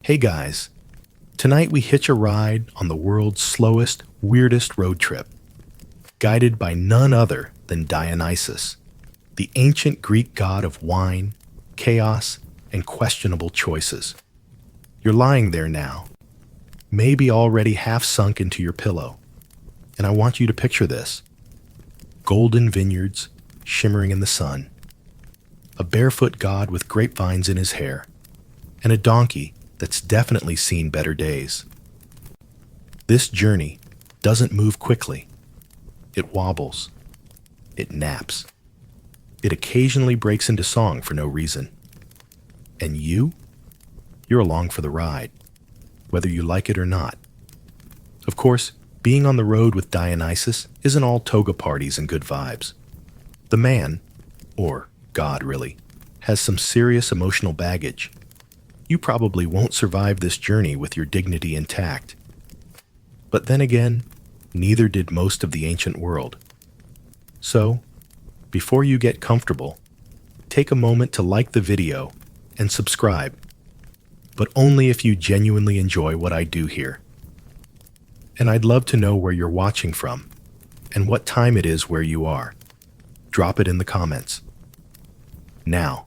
Hey guys, tonight we hitch a ride on the world's slowest, weirdest road trip, guided by none other than Dionysus, the ancient Greek god of wine, chaos, and questionable choices. You're lying there now, maybe already half sunk into your pillow, and I want you to picture this. Golden vineyards shimmering in the sun, a barefoot god with grapevines in his hair, and a donkey that's definitely seen better days. This journey doesn't move quickly. It wobbles. It naps. It occasionally breaks into song for no reason. And you're along for the ride, whether you like it or not. Of course, being on the road with Dionysus isn't all toga parties and good vibes. The man, or God really, has some serious emotional baggage. You probably won't survive this journey with your dignity intact. But then again, neither did most of the ancient world. So, before you get comfortable, take a moment to like the video and subscribe, but only if you genuinely enjoy what I do here. And I'd love to know where you're watching from and what time it is where you are. Drop it in the comments. Now,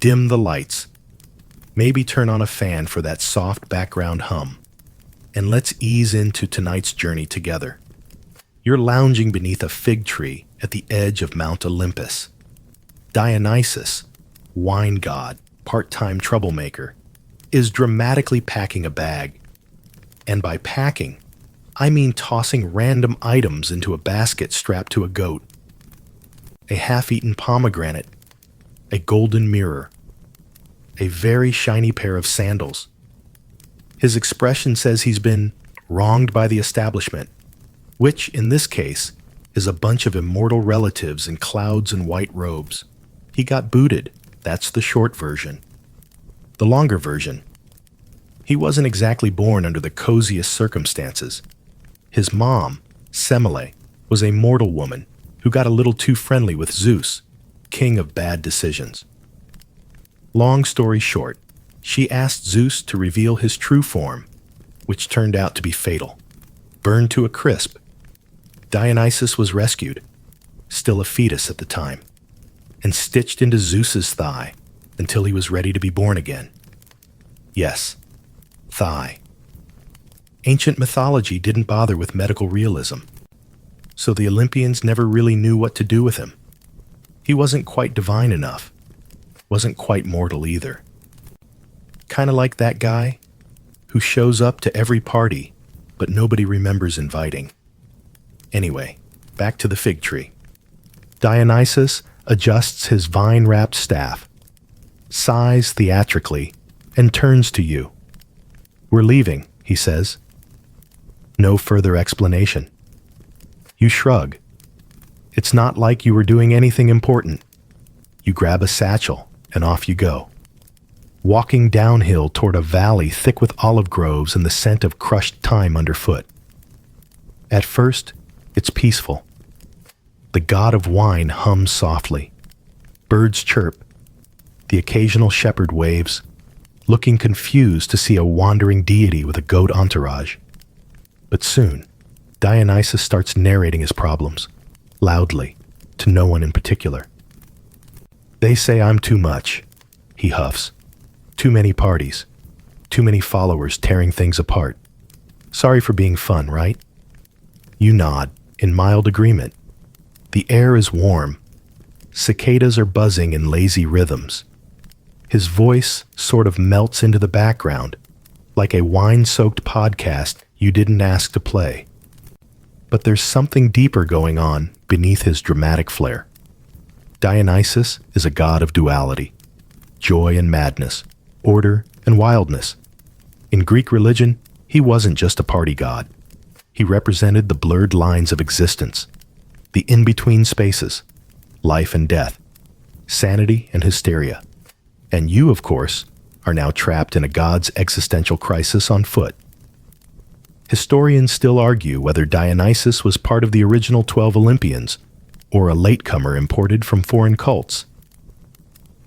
dim the lights. Maybe turn on a fan for that soft background hum. And let's ease into tonight's journey together. You're lounging beneath a fig tree at the edge of Mount Olympus. Dionysus, wine god, part-time troublemaker, is dramatically packing a bag. And by packing, I mean tossing random items into a basket strapped to a goat. A half-eaten pomegranate, a golden mirror, a very shiny pair of sandals. His expression says he's been wronged by the establishment, which, in this case, is a bunch of immortal relatives in clouds and white robes. He got booted. That's the short version. The longer version. He wasn't exactly born under the coziest circumstances. His mom, Semele, was a mortal woman who got a little too friendly with Zeus, king of bad decisions. Long story short, she asked Zeus to reveal his true form, which turned out to be fatal. Burned to a crisp, Dionysus was rescued, still a fetus at the time, and stitched into Zeus's thigh until he was ready to be born again. Yes, thigh. Ancient mythology didn't bother with medical realism, so the Olympians never really knew what to do with him. He wasn't quite divine enough, wasn't quite mortal either. Kind of like that guy who shows up to every party, but nobody remembers inviting. Anyway, back to the fig tree. Dionysus adjusts his vine-wrapped staff, sighs theatrically, and turns to you. "We're leaving," he says. No further explanation. You shrug. It's not like you were doing anything important. You grab a satchel, and off you go, walking downhill toward a valley thick with olive groves and the scent of crushed thyme underfoot. At first, it's peaceful. The god of wine hums softly. Birds chirp. The occasional shepherd waves, looking confused to see a wandering deity with a goat entourage. But soon, Dionysus starts narrating his problems, loudly, to no one in particular. "They say I'm too much," he huffs. "Too many parties. Too many followers tearing things apart. Sorry for being fun, right?" You nod, in mild agreement. The air is warm. Cicadas are buzzing in lazy rhythms. His voice sort of melts into the background, like a wine-soaked podcast you didn't ask to play. But there's something deeper going on beneath his dramatic flair. Dionysus is a god of duality, joy and madness, order and wildness. In Greek religion, he wasn't just a party god. He represented the blurred lines of existence, the in-between spaces, life and death, sanity and hysteria. And you, of course, are now trapped in a god's existential crisis on foot. Historians still argue whether Dionysus was part of the original 12 Olympians or a latecomer imported from foreign cults.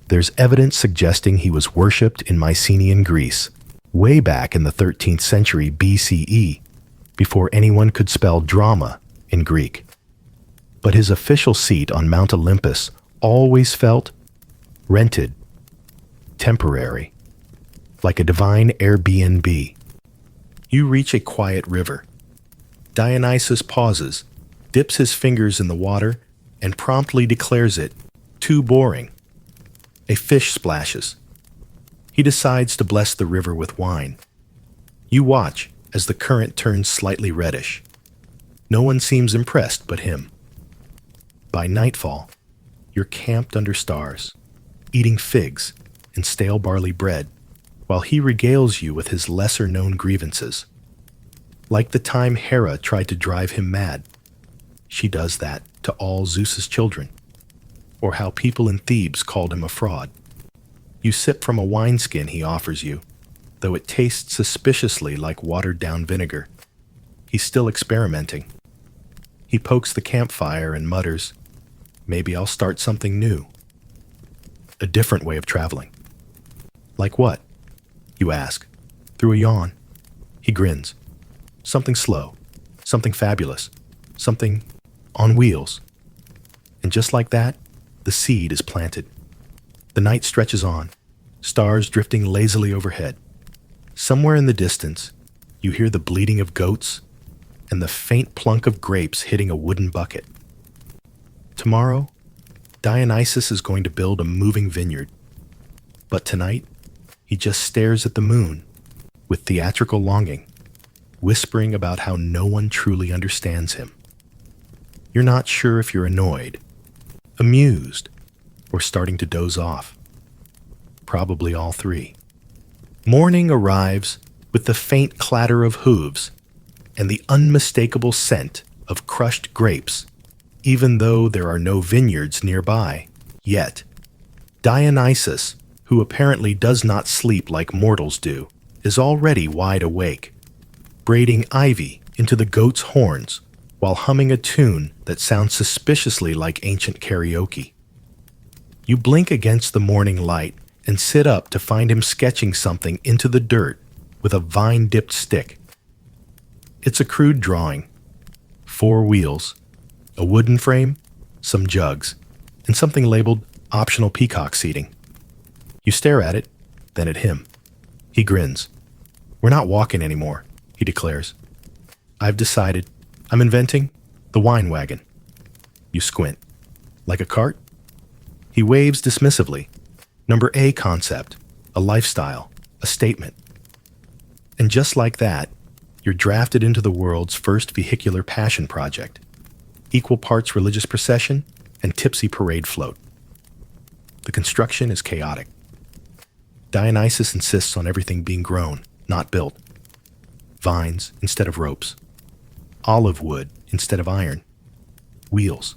There's evidence suggesting he was worshipped in Mycenaean Greece, way back in the 13th century BCE, before anyone could spell drama in Greek. But his official seat on Mount Olympus always felt rented, temporary, like a divine Airbnb. You reach a quiet river. Dionysus pauses, dips his fingers in the water, and promptly declares it too boring. A fish splashes. He decides to bless the river with wine. You watch as the current turns slightly reddish. No one seems impressed but him. By nightfall, you're camped under stars, eating figs and stale barley bread, while he regales you with his lesser-known grievances. Like the time Hera tried to drive him mad. She does that to all Zeus's children. Or how people in Thebes called him a fraud. You sip from a wineskin he offers you, though it tastes suspiciously like watered-down vinegar. He's still experimenting. He pokes the campfire and mutters, "Maybe I'll start something new." A different way of traveling. Like what? You ask, through a yawn. He grins. Something slow, something fabulous, something on wheels. And just like that, the seed is planted. The night stretches on, stars drifting lazily overhead. Somewhere in the distance, you hear the bleating of goats and the faint plunk of grapes hitting a wooden bucket. Tomorrow, Dionysus is going to build a moving vineyard. But tonight, he just stares at the moon with theatrical longing, whispering about how no one truly understands him. You're not sure if you're annoyed, amused, or starting to doze off. Probably all three. Morning arrives with the faint clatter of hooves and the unmistakable scent of crushed grapes, even though there are no vineyards nearby yet. Dionysus, who apparently does not sleep like mortals do, is already wide awake, braiding ivy into the goat's horns while humming a tune that sounds suspiciously like ancient karaoke. You blink against the morning light and sit up to find him sketching something into the dirt with a vine-dipped stick. It's a crude drawing. 4 wheels, a wooden frame, some jugs, and something labeled optional peacock seating. You stare at it, then at him. He grins. "We're not walking anymore," he declares. "I've decided. I'm inventing the wine wagon." You squint. "Like a cart?" He waves dismissively. Number A concept, a lifestyle, a statement. And just like that, you're drafted into the world's first vehicular passion project. Equal parts religious procession and tipsy parade float. The construction is chaotic. Dionysus insists on everything being grown, not built. Vines instead of ropes. Olive wood instead of iron. Wheels.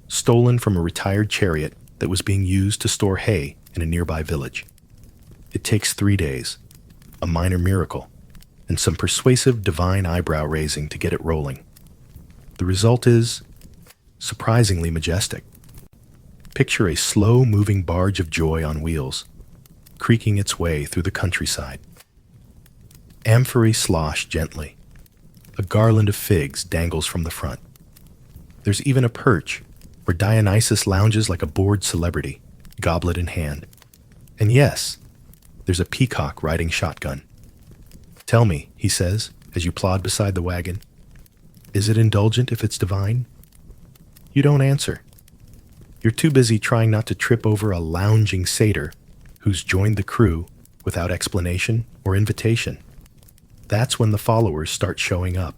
Stolen from a retired chariot that was being used to store hay in a nearby village. It takes 3 days, a minor miracle, and some persuasive divine eyebrow raising to get it rolling. The result is surprisingly majestic. Picture a slow-moving barge of joy on wheels, creaking its way through the countryside. Amphorae slosh gently. A garland of figs dangles from the front. There's even a perch where Dionysus lounges like a bored celebrity, goblet in hand. And yes, there's a peacock riding shotgun. "Tell me," he says, as you plod beside the wagon, "is it indulgent if it's divine?" You don't answer. You're too busy trying not to trip over a lounging satyr who's joined the crew without explanation or invitation. That's when the followers start showing up.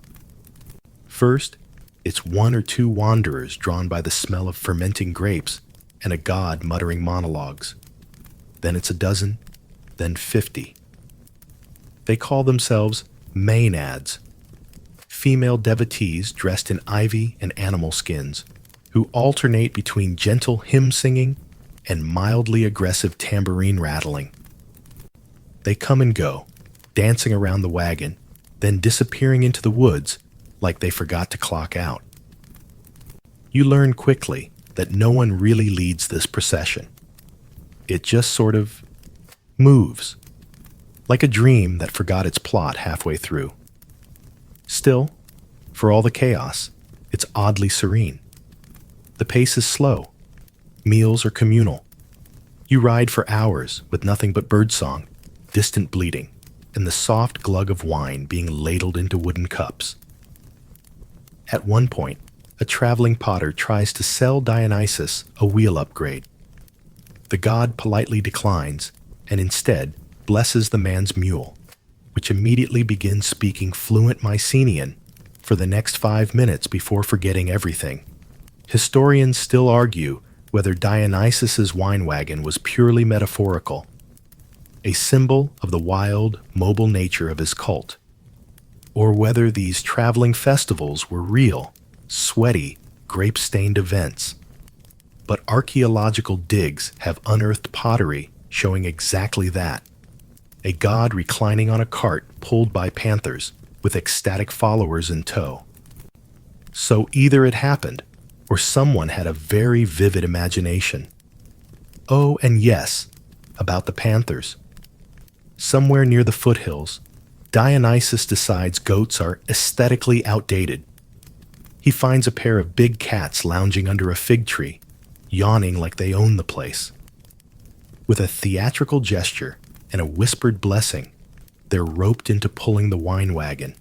First, it's 1 or 2 wanderers drawn by the smell of fermenting grapes and a god muttering monologues. Then it's a dozen, then 50. They call themselves maenads, female devotees dressed in ivy and animal skins, who alternate between gentle hymn singing and mildly aggressive tambourine rattling. They come and go, dancing around the wagon, then disappearing into the woods like they forgot to clock out. You learn quickly that no one really leads this procession. It just sort of moves. like a dream that forgot its plot halfway through. Still, for all the chaos, it's oddly serene. The pace is slow. Meals are communal. You ride for hours with nothing but birdsong, distant bleating, and the soft glug of wine being ladled into wooden cups. At one point, a traveling potter tries to sell Dionysus a wheel upgrade. The god politely declines and instead blesses the man's mule, which immediately begins speaking fluent Mycenaean for the next 5 minutes before forgetting everything. Historians still argue whether Dionysus's wine wagon was purely metaphorical, a symbol of the wild, mobile nature of his cult, or whether these traveling festivals were real, sweaty, grape-stained events. But archaeological digs have unearthed pottery showing exactly that. A god reclining on a cart pulled by panthers with ecstatic followers in tow. So either it happened, or someone had a very vivid imagination. Oh, and yes, about the panthers. Somewhere near the foothills, Dionysus decides goats are aesthetically outdated. He finds a pair of big cats lounging under a fig tree, yawning like they own the place. With a theatrical gesture and a whispered blessing, they're roped into pulling the wine wagon.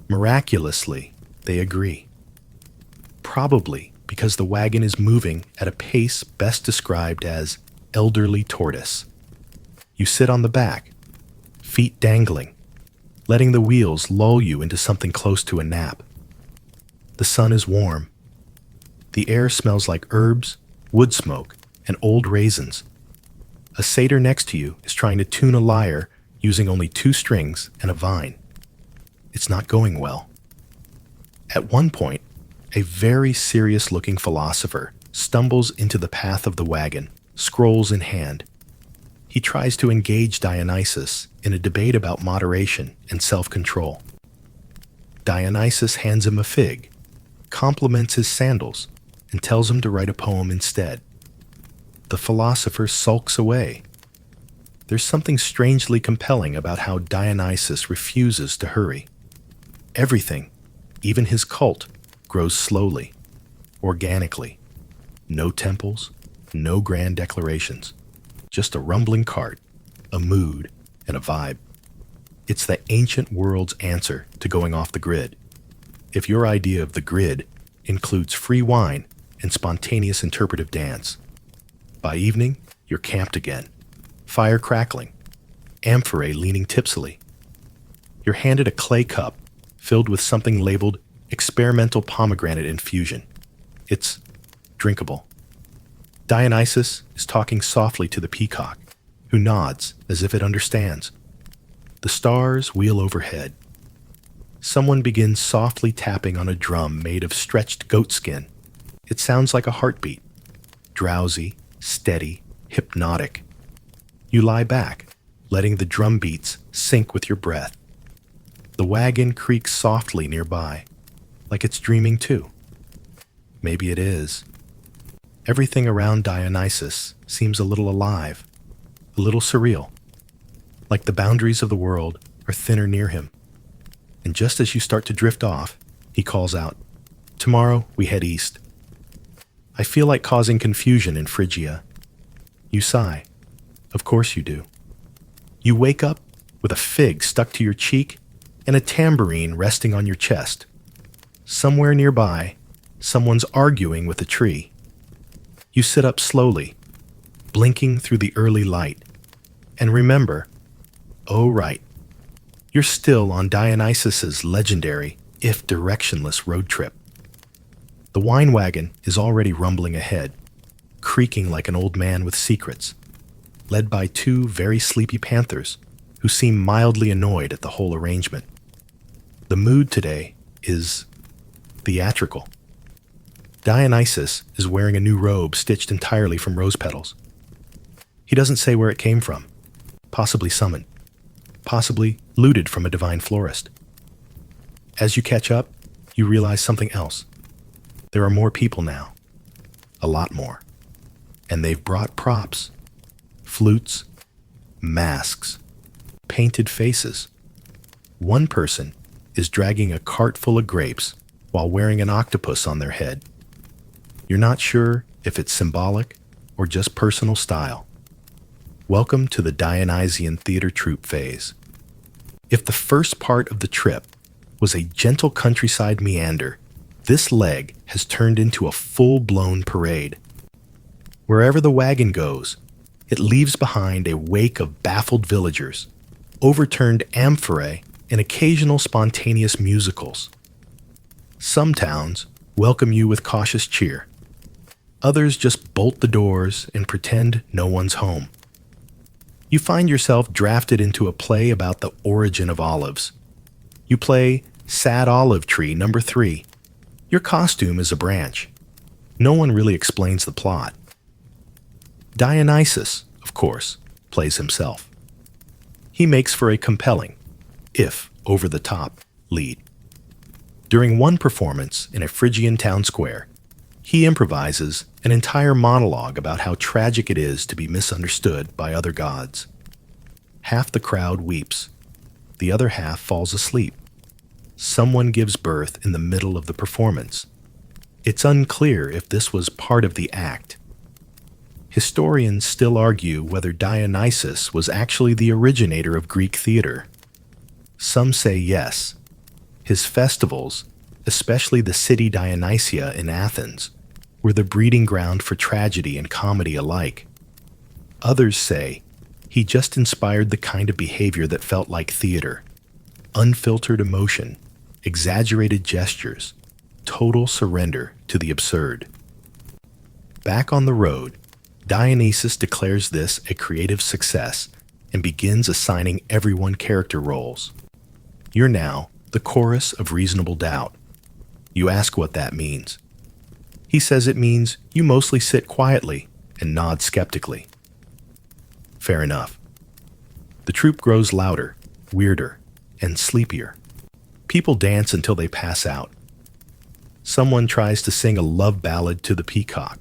Miraculously, they agree. Probably because the wagon is moving at a pace best described as elderly tortoise. You sit on the back, feet dangling, letting the wheels lull you into something close to a nap. The sun is warm. The air smells like herbs, wood smoke, and old raisins. A satyr next to you is trying to tune a lyre using only 2 strings and a vine. It's not going well. At one point, a very serious-looking philosopher stumbles into the path of the wagon, scrolls in hand. He tries to engage Dionysus in a debate about moderation and self-control. Dionysus hands him a fig, compliments his sandals, and tells him to write a poem instead. The philosopher sulks away. There's something strangely compelling about how Dionysus refuses to hurry. Everything, even his cult, grows slowly, organically. No temples, no grand declarations. Just a rumbling cart, a mood, and a vibe. It's the ancient world's answer to going off the grid. If your idea of the grid includes free wine and spontaneous interpretive dance. By evening, you're camped again, fire crackling, amphorae leaning tipsily. You're handed a clay cup filled with something labeled experimental pomegranate infusion. It's drinkable. Dionysus is talking softly to the peacock, who nods as if it understands. The stars wheel overhead. Someone begins softly tapping on a drum made of stretched goat skin. It sounds like a heartbeat, drowsy, steady, hypnotic. You lie back, letting the drum beats sync with your breath. The wagon creaks softly nearby, like it's dreaming too. Maybe it is. Everything around Dionysus seems a little alive, a little surreal, like the boundaries of the world are thinner near him. And just as you start to drift off, he calls out, "Tomorrow we head east." I feel like causing confusion in Phrygia. You sigh. Of course you do. You wake up with a fig stuck to your cheek and a tambourine resting on your chest. Somewhere nearby, someone's arguing with a tree. You sit up slowly, blinking through the early light, and remember, oh right, you're still on Dionysus's legendary, if directionless, road trip. The wine wagon is already rumbling ahead, creaking like an old man with secrets, led by 2 very sleepy panthers who seem mildly annoyed at the whole arrangement. The mood today is theatrical. Dionysus is wearing a new robe stitched entirely from rose petals. He doesn't say where it came from, possibly summoned, possibly looted from a divine florist. As you catch up, you realize something else. There are more people now, a lot more, and they've brought props, flutes, masks, painted faces. One person is dragging a cart full of grapes while wearing an octopus on their head. You're not sure if it's symbolic or just personal style. Welcome to the Dionysian theater troupe phase. If the first part of the trip was a gentle countryside meander, this leg has turned into a full-blown parade. Wherever the wagon goes, it leaves behind a wake of baffled villagers, overturned amphorae, and occasional spontaneous musicals. Some towns welcome you with cautious cheer. Others just bolt the doors and pretend no one's home. You find yourself drafted into a play about the origin of olives. You play Sad Olive Tree number 3. Your costume is a branch. No one really explains the plot. Dionysus, of course, plays himself. He makes for a compelling, if over-the-top, lead. During one performance in a Phrygian town square, he improvises an entire monologue about how tragic it is to be misunderstood by other gods. Half the crowd weeps. The other half falls asleep. Someone gives birth in the middle of the performance. It's unclear if this was part of the act. Historians still argue whether Dionysus was actually the originator of Greek theater. Some say yes. His festivals, especially the city Dionysia in Athens, were the breeding ground for tragedy and comedy alike. Others say he just inspired the kind of behavior that felt like theater: unfiltered emotion, exaggerated gestures, total surrender to the absurd. Back on the road, Dionysus declares this a creative success and begins assigning everyone character roles. You're now the chorus of reasonable doubt. You ask what that means. He says it means you mostly sit quietly and nod skeptically. Fair enough. The troupe grows louder, weirder, and sleepier. People dance until they pass out. Someone tries to sing a love ballad to the peacock.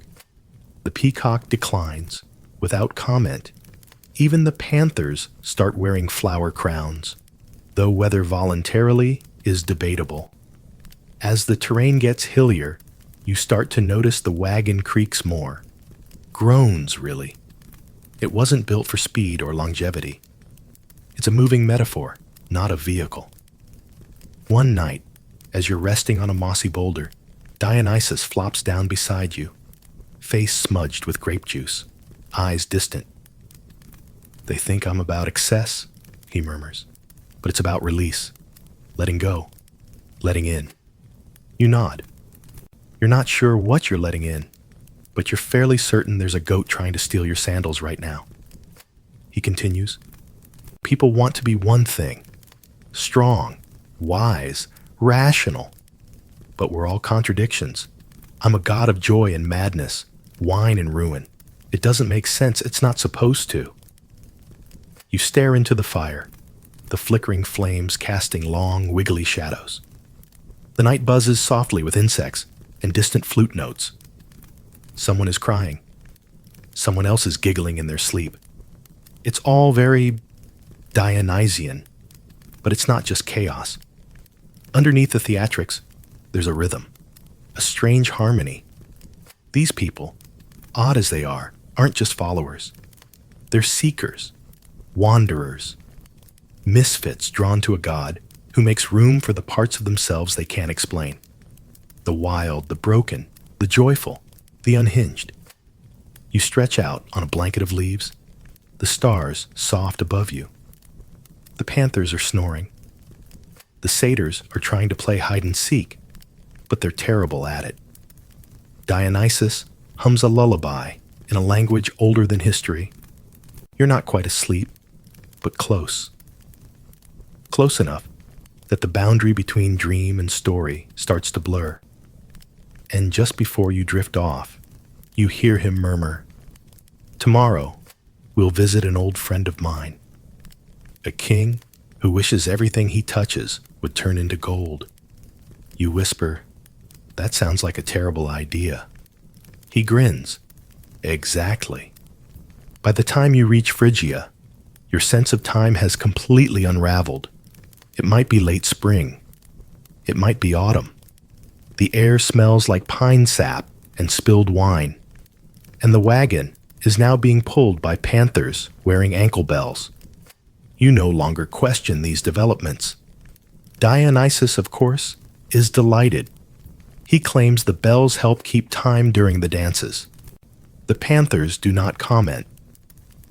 The peacock declines, without comment. Even the Panthers start wearing flower crowns, though whether voluntarily is debatable. As the terrain gets hillier, you start to notice the wagon creaks more. Groans, really. It wasn't built for speed or longevity. It's a moving metaphor, not a vehicle. One night, as you're resting on a mossy boulder, Dionysus flops down beside you, face smudged with grape juice, eyes distant. "They think I'm about excess," he murmurs, "but it's about release, letting go, letting in." You nod. You're not sure what you're letting in, but you're fairly certain there's a goat trying to steal your sandals right now. He continues, "People want to be one thing: strong, wise, rational. But we're all contradictions. I'm a god of joy and madness, wine and ruin. It doesn't make sense. It's not supposed to." You stare into the fire, the flickering flames casting long, wiggly shadows. The night buzzes softly with insects and distant flute notes. Someone is crying. Someone else is giggling in their sleep. It's all very Dionysian, but it's not just chaos. Underneath the theatrics, there's a rhythm, a strange harmony. These people, odd as they are, aren't just followers. They're seekers, wanderers, misfits drawn to a god who makes room for the parts of themselves they can't explain. The wild, the broken, the joyful, the unhinged. You stretch out on a blanket of leaves, the stars soft above you. The panthers are snoring. The satyrs are trying to play hide and seek, but they're terrible at it. Dionysus hums a lullaby in a language older than history. You're not quite asleep, but close. Close enough that the boundary between dream and story starts to blur. And just before you drift off, you hear him murmur, "Tomorrow, we'll visit an old friend of mine, a king who wishes everything he touches would turn into gold." You whisper, "That sounds like a terrible idea." He grins, "Exactly." By the time you reach Phrygia, Your sense of time has completely unraveled. It might be late spring. It might be autumn. The air smells like pine sap and spilled wine. And the wagon is now being pulled by panthers wearing ankle bells. You no longer question these developments. Dionysus, of course, is delighted. He claims the bells help keep time during the dances. The panthers do not comment.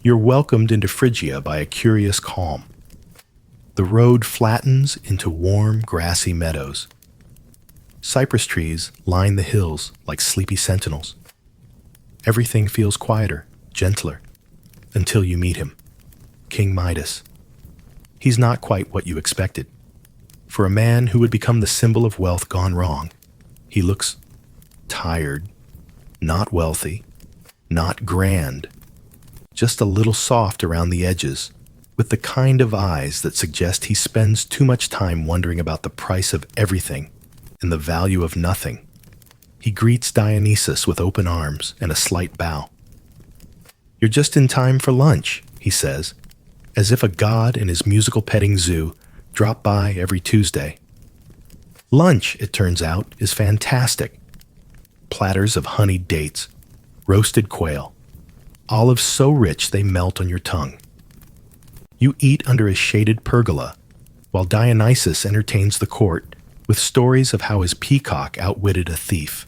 You're welcomed into Phrygia by a curious calm. The road flattens into warm, grassy meadows. Cypress trees line the hills like sleepy sentinels. Everything feels quieter, gentler, until you meet him, King Midas. He's not quite what you expected. For a man who would become the symbol of wealth gone wrong, he looks tired, not wealthy, not grand, just a little soft around the edges, with the kind of eyes that suggest he spends too much time wondering about the price of everything and the value of nothing. He greets Dionysus with open arms and a slight bow. "You're just in time for lunch," he says, as if a god in his musical petting zoo dropped by every Tuesday. Lunch, it turns out, is fantastic. Platters of honeyed dates, roasted quail, olives so rich they melt on your tongue. You eat under a shaded pergola, while Dionysus entertains the court with stories of how his peacock outwitted a thief.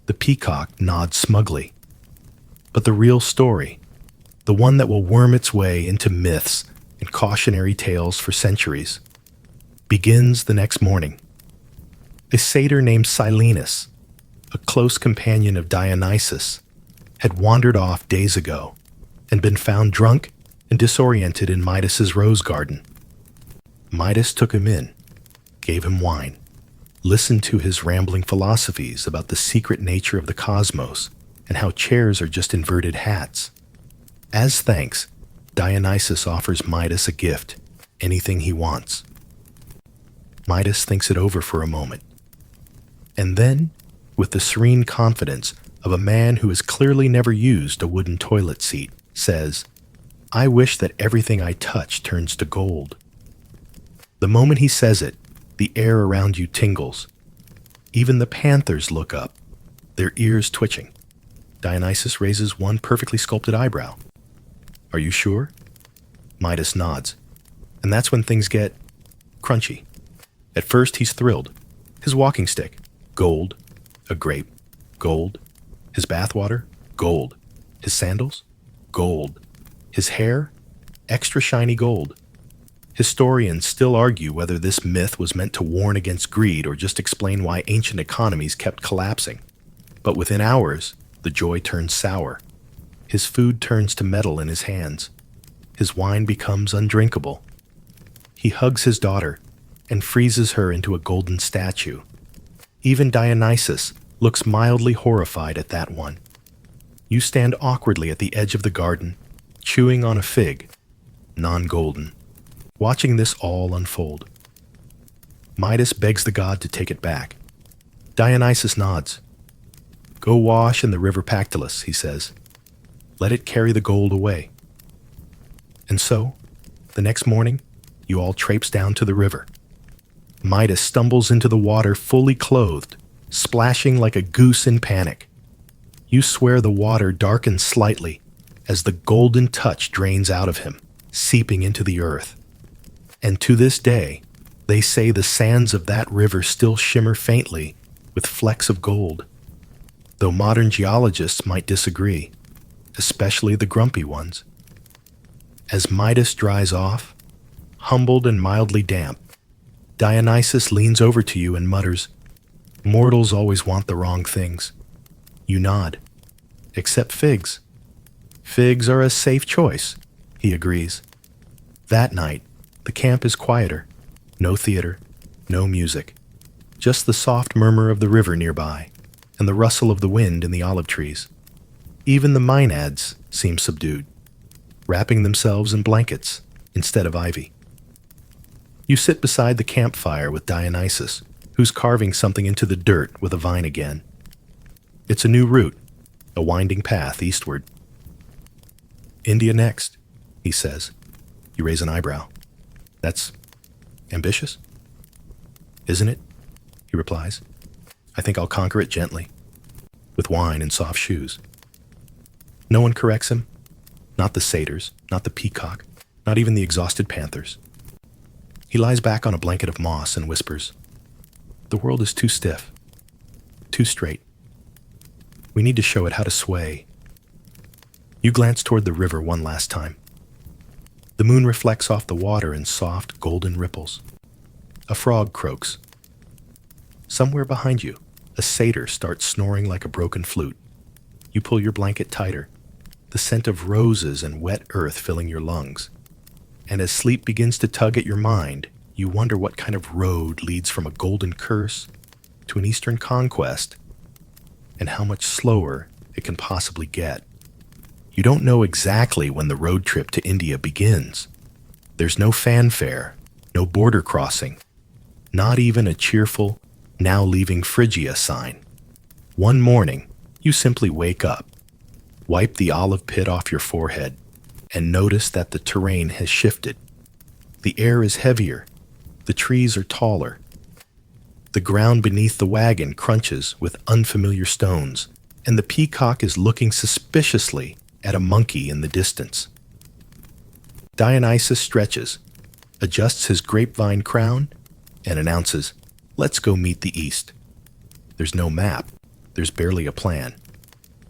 The peacock nods smugly. But the real story, the one that will worm its way into myths and cautionary tales for centuries, begins the next morning. A satyr named Silenus, a close companion of Dionysus, had wandered off days ago and been found drunk and disoriented in Midas's rose garden. Midas took him in, gave him wine, listened to his rambling philosophies about the secret nature of the cosmos and how chairs are just inverted hats. As thanks, Dionysus offers Midas a gift, anything he wants. Midas thinks it over for a moment, and then, with the serene confidence of a man who has clearly never used a wooden toilet seat, says, "I wish that everything I touch turns to gold." The moment he says it, the air around you tingles. Even the panthers look up, their ears twitching. Dionysus raises one perfectly sculpted eyebrow. "Are you sure?" Midas nods. And that's when things get crunchy. At first, he's thrilled. His walking stick, gold. A grape, gold. His bathwater, gold. His sandals, gold. His hair, extra shiny gold. Historians still argue whether this myth was meant to warn against greed or just explain why ancient economies kept collapsing. But within hours, the joy turns sour. His food turns to metal in his hands. His wine becomes undrinkable. He hugs his daughter and freezes her into a golden statue. Even Dionysus looks mildly horrified at that one. You stand awkwardly at the edge of the garden, chewing on a fig, non-golden, watching this all unfold. Midas begs the god to take it back. Dionysus nods. "Go wash in the river Pactolus," he says. "Let it carry the gold away." And so, the next morning, you all traipse down to the river. Midas stumbles into the water fully clothed, splashing like a goose in panic. You swear the water darkens slightly as the golden touch drains out of him, seeping into the earth. And to this day, they say the sands of that river still shimmer faintly with flecks of gold, though modern geologists might disagree, especially the grumpy ones. As Midas dries off, humbled and mildly damp, Dionysus leans over to you and mutters, "Mortals always want the wrong things." You nod. "Except figs." "Figs are a safe choice," he agrees. That night, the camp is quieter. No theater, no music. Just the soft murmur of the river nearby and the rustle of the wind in the olive trees. Even the maenads seem subdued, wrapping themselves in blankets instead of ivy. You sit beside the campfire with Dionysus, who's carving something into the dirt with a vine again. It's a new route, a winding path eastward. India next. he says. You raise an eyebrow. That's ambitious? Isn't it? He replies. I think I'll conquer it gently, with wine and soft shoes. No one corrects him. Not the satyrs, not the peacock, not even the exhausted panthers. He lies back on a blanket of moss and whispers, the world is too stiff, too straight. We need to show it how to sway. You glance toward the river one last time. The moon reflects off the water in soft, golden ripples. A frog croaks. Somewhere behind you, a satyr starts snoring like a broken flute. You pull your blanket tighter, the scent of roses and wet earth filling your lungs. And as sleep begins to tug at your mind, you wonder what kind of road leads from a golden curse to an eastern conquest, and how much slower it can possibly get. You don't know exactly when the road trip to India begins. There's no fanfare, no border crossing, not even a cheerful, now leaving Phrygia sign. One morning, you simply wake up, wipe the olive pit off your forehead, and notice that the terrain has shifted. The air is heavier, the trees are taller. The ground beneath the wagon crunches with unfamiliar stones, and the peacock is looking suspiciously at a monkey in the distance. Dionysus stretches, adjusts his grapevine crown, and announces, let's go meet the east. There's no map, there's barely a plan.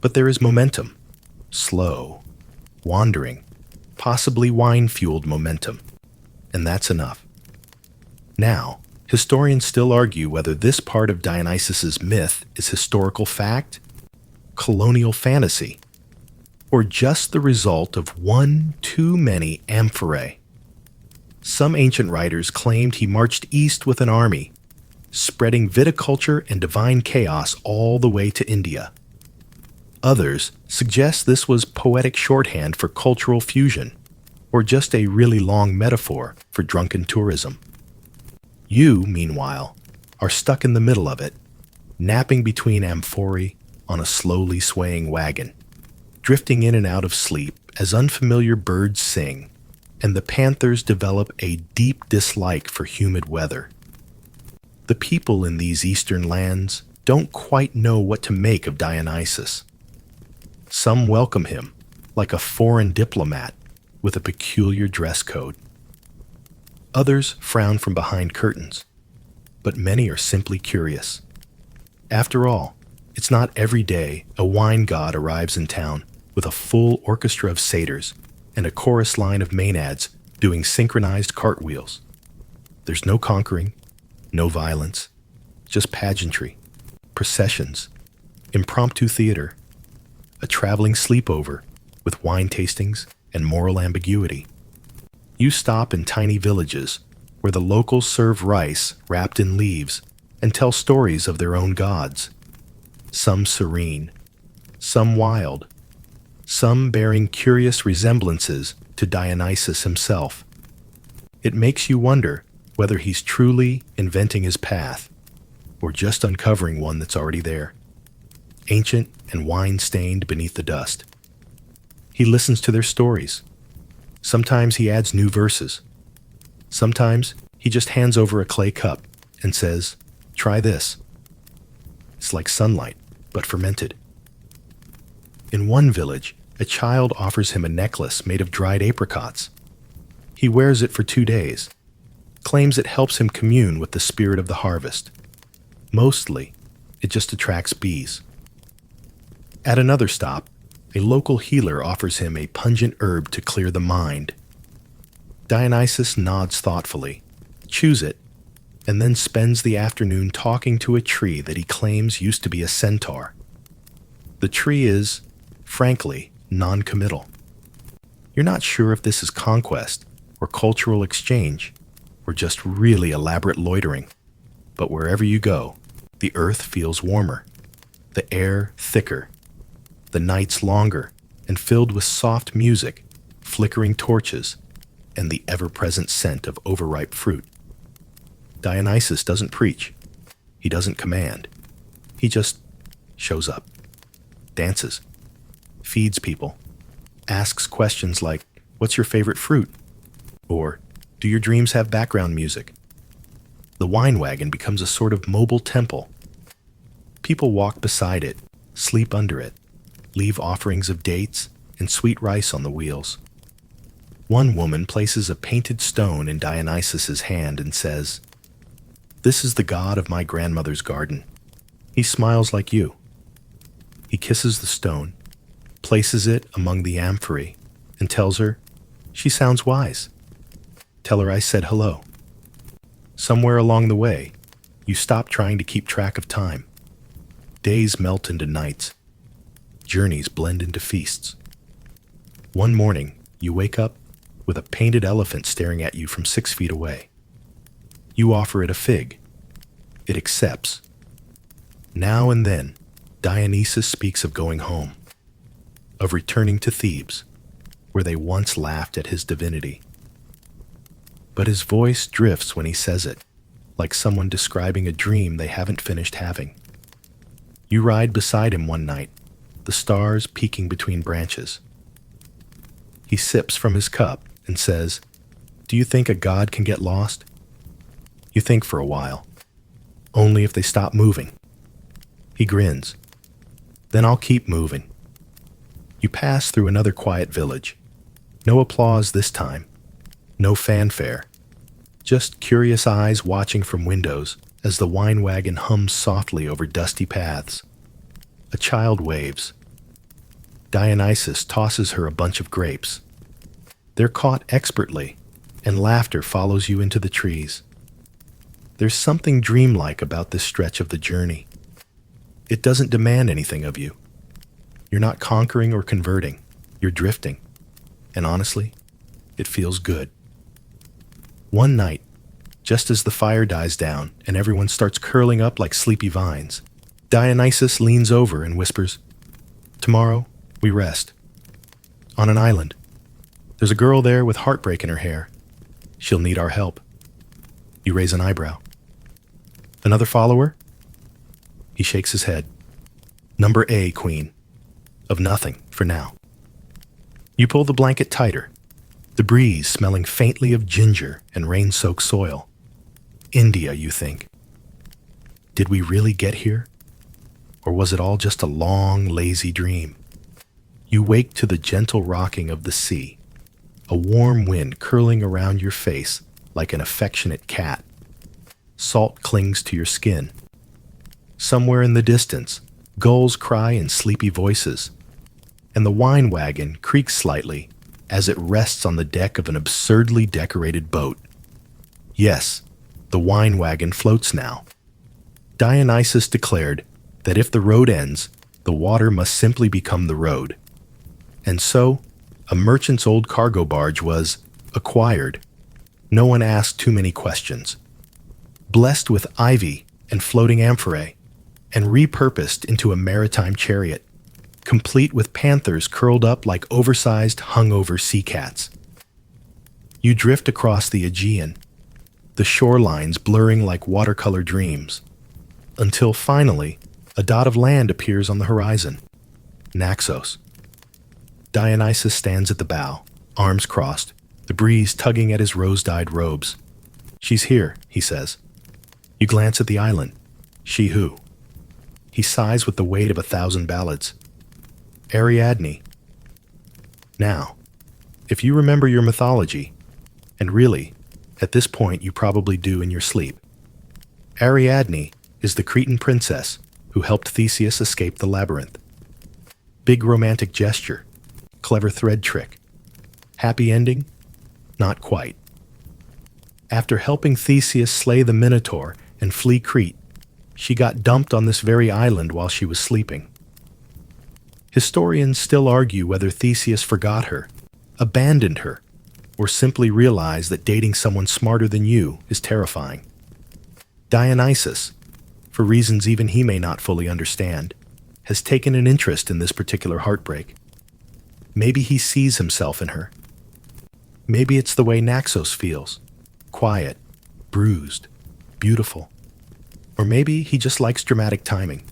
But there is momentum, slow, wandering, possibly wine-fueled momentum, and that's enough. Now, historians still argue whether this part of Dionysus's myth is historical fact, colonial fantasy, or just the result of one too many amphorae. Some ancient writers claimed he marched east with an army, spreading viticulture and divine chaos all the way to India. Others suggest this was poetic shorthand for cultural fusion, or just a really long metaphor for drunken tourism. You, meanwhile, are stuck in the middle of it, napping between amphorae on a slowly swaying wagon, drifting in and out of sleep as unfamiliar birds sing, and the panthers develop a deep dislike for humid weather. The people in these eastern lands don't quite know what to make of Dionysus. Some welcome him like a foreign diplomat with a peculiar dress code. Others frown from behind curtains, but many are simply curious. After all, it's not every day a wine god arrives in town with a full orchestra of satyrs and a chorus line of maenads doing synchronized cartwheels. There's no conquering, no violence, just pageantry, processions, impromptu theater, a traveling sleepover with wine tastings and moral ambiguity. You stop in tiny villages where the locals serve rice wrapped in leaves and tell stories of their own gods, some serene, some wild, some bearing curious resemblances to Dionysus himself. It makes you wonder whether he's truly inventing his path or just uncovering one that's already there, ancient and wine-stained beneath the dust. He listens to their stories. Sometimes he adds new verses. Sometimes he just hands over a clay cup and says, "Try this." It's like sunlight, but fermented. In one village, a child offers him a necklace made of dried apricots. He wears it for 2 days, claims it helps him commune with the spirit of the harvest. Mostly, it just attracts bees. At another stop, a local healer offers him a pungent herb to clear the mind. Dionysus nods thoughtfully, chews it, and then spends the afternoon talking to a tree that he claims used to be a centaur. The tree is, frankly, non-committal. You're not sure if this is conquest or cultural exchange or just really elaborate loitering, but wherever you go, the earth feels warmer, the air thicker, the nights longer and filled with soft music, flickering torches, and the ever-present scent of overripe fruit. Dionysus doesn't preach. He doesn't command. He just shows up, dances, feeds people, asks questions like, What's your favorite fruit? Or, do your dreams have background music? The wine wagon becomes a sort of mobile temple. People walk beside it, sleep under it, leave offerings of dates and sweet rice on the wheels. One woman places a painted stone in Dionysus's hand and says, "This is the god of my grandmother's garden. He smiles like you." He kisses the stone, places it among the amphorae, and tells her, "She sounds wise. Tell her I said hello." Somewhere along the way, you stop trying to keep track of time. Days melt into nights. Journeys blend into feasts. One morning, you wake up with a painted elephant staring at you from 6 feet away. You offer it a fig. It accepts. Now and then, Dionysus speaks of going home, of returning to Thebes, where they once laughed at his divinity. But his voice drifts when he says it, like someone describing a dream they haven't finished having. You ride beside him one night, the stars peeking between branches. He sips from his cup and says, "Do you think a god can get lost?" You think for a while. Only if they stop moving. He grins. "Then I'll keep moving." You pass through another quiet village. No applause this time. No fanfare. Just curious eyes watching from windows as the wine wagon hums softly over dusty paths. A child waves. Dionysus tosses her a bunch of grapes. They're caught expertly, and laughter follows you into the trees. There's something dreamlike about this stretch of the journey. It doesn't demand anything of you. You're not conquering or converting. You're drifting. And honestly, it feels good. One night, just as the fire dies down and everyone starts curling up like sleepy vines, Dionysus leans over and whispers, "Tomorrow, we rest. On an island. There's a girl there with heartbreak in her hair. She'll need our help." You raise an eyebrow. "Another follower?" He shakes his head. "Number A, Queen. Of nothing, for now." You pull the blanket tighter, the breeze smelling faintly of ginger and rain-soaked soil. India, you think. Did we really get here? Or was it all just a long, lazy dream? You wake to the gentle rocking of the sea, a warm wind curling around your face like an affectionate cat. Salt clings to your skin. Somewhere in the distance, gulls cry in sleepy voices, and the wine wagon creaks slightly as it rests on the deck of an absurdly decorated boat. Yes, the wine wagon floats now. Dionysus declared that if the road ends, the water must simply become the road. And so, a merchant's old cargo barge was acquired. No one asked too many questions. Blessed with ivy and floating amphorae, and repurposed into a maritime chariot, complete with panthers curled up like oversized, hungover sea cats. You drift across the Aegean, the shorelines blurring like watercolor dreams, until finally, a dot of land appears on the horizon. Naxos. Dionysus stands at the bow, arms crossed, the breeze tugging at his rose-dyed robes. "She's here," he says. You glance at the island. She who? He sighs with the weight of 1,000 ballads. Ariadne. Now, if you remember your mythology, and really, at this point you probably do in your sleep, Ariadne is the Cretan princess who helped Theseus escape the labyrinth. Big romantic gesture, clever thread trick. Happy ending? Not quite. After helping Theseus slay the Minotaur and flee Crete, she got dumped on this very island while she was sleeping. Historians still argue whether Theseus forgot her, abandoned her, or simply realized that dating someone smarter than you is terrifying. Dionysus, for reasons even he may not fully understand, has taken an interest in this particular heartbreak. Maybe he sees himself in her. Maybe it's the way Naxos feels, quiet, bruised, beautiful. Or maybe he just likes dramatic timing.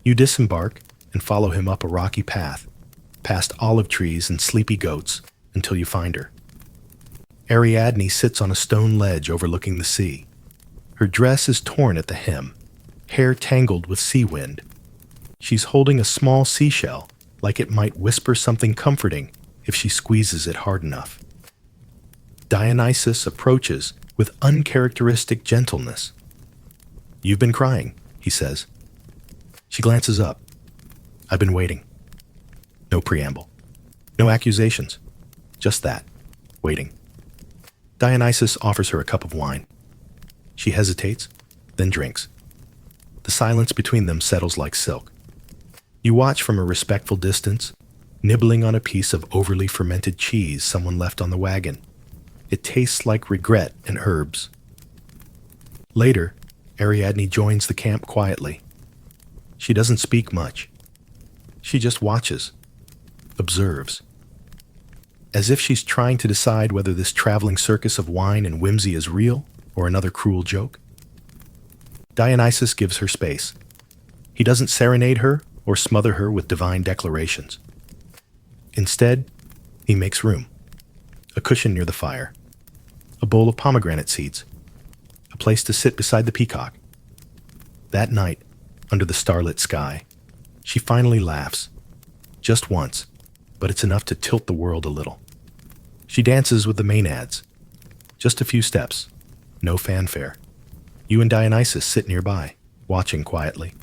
You disembark and follow him up a rocky path, past olive trees and sleepy goats, until you find her. Ariadne sits on a stone ledge overlooking the sea. Her dress is torn at the hem, hair tangled with sea wind. She's holding a small seashell, like it might whisper something comforting if she squeezes it hard enough. Dionysus approaches with uncharacteristic gentleness. "You've been crying," he says. She glances up. "I've been waiting." No preamble. No accusations. Just that. Waiting. Dionysus offers her a cup of wine. She hesitates, then drinks. The silence between them settles like silk. You watch from a respectful distance, nibbling on a piece of overly fermented cheese someone left on the wagon. It tastes like regret and herbs. Later, Ariadne joins the camp quietly. She doesn't speak much. She just watches, observes, as if she's trying to decide whether this traveling circus of wine and whimsy is real or another cruel joke. Dionysus gives her space. He doesn't serenade her or smother her with divine declarations. Instead, he makes room. A cushion near the fire, a bowl of pomegranate seeds, a place to sit beside the peacock. That night, under the starlit sky, she finally laughs. Just once, but it's enough to tilt the world a little. She dances with the maenads. Just a few steps, no fanfare. You and Dionysus sit nearby, watching quietly.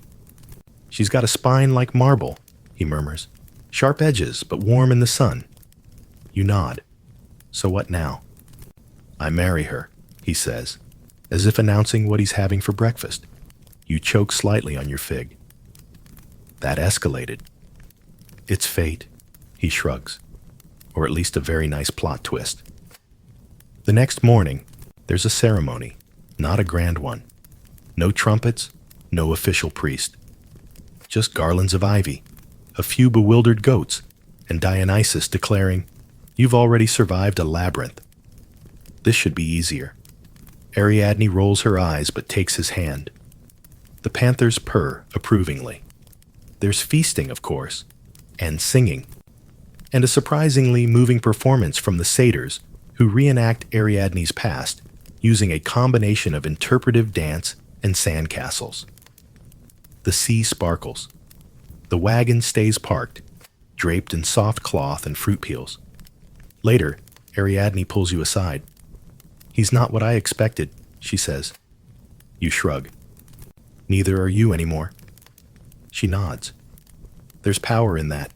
"She's got a spine like marble," he murmurs. "Sharp edges, but warm in the sun." You nod. "So what now?" "I marry her," he says, as if announcing what he's having for breakfast. You choke slightly on your fig. That escalated. "It's fate," he shrugs, or at least a very nice plot twist. The next morning, there's a ceremony, not a grand one. No trumpets, no official priest. Just garlands of ivy, a few bewildered goats, and Dionysus declaring, "You've already survived a labyrinth. This should be easier." Ariadne rolls her eyes but takes his hand. The panthers purr approvingly. There's feasting, of course, and singing, and a surprisingly moving performance from the satyrs who reenact Ariadne's past using a combination of interpretive dance and sandcastles. The sea sparkles. The wagon stays parked, draped in soft cloth and fruit peels. Later, Ariadne pulls you aside. "He's not what I expected," she says. You shrug. "Neither are you anymore." She nods. There's power in that,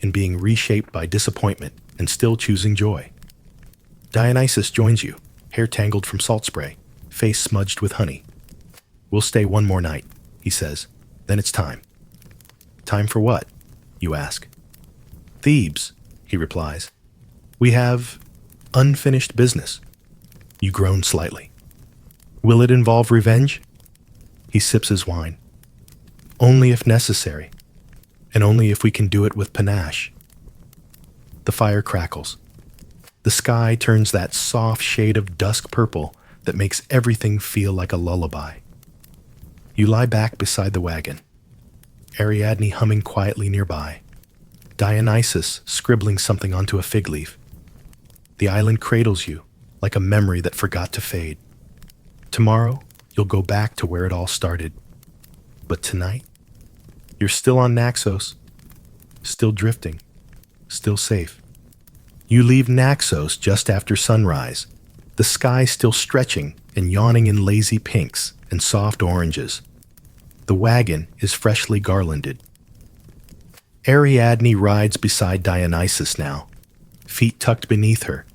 in being reshaped by disappointment and still choosing joy. Dionysus joins you, hair tangled from salt spray, face smudged with honey. "We'll stay one more night," he says. "Then it's time." "Time for what?" you ask. "Thebes," he replies. "We have unfinished business." You groan slightly. "Will it involve revenge?" He sips his wine. "Only if necessary, and only if we can do it with panache." The fire crackles. The sky turns that soft shade of dusk purple that makes everything feel like a lullaby. You lie back beside the wagon, Ariadne humming quietly nearby, Dionysus scribbling something onto a fig leaf. The island cradles you like a memory that forgot to fade. Tomorrow, you'll go back to where it all started. But tonight, you're still on Naxos, still drifting, still safe. You leave Naxos just after sunrise, the sky still stretching and yawning in lazy pinks and soft oranges. The wagon is freshly garlanded. Ariadne rides beside Dionysus now, feet tucked beneath her,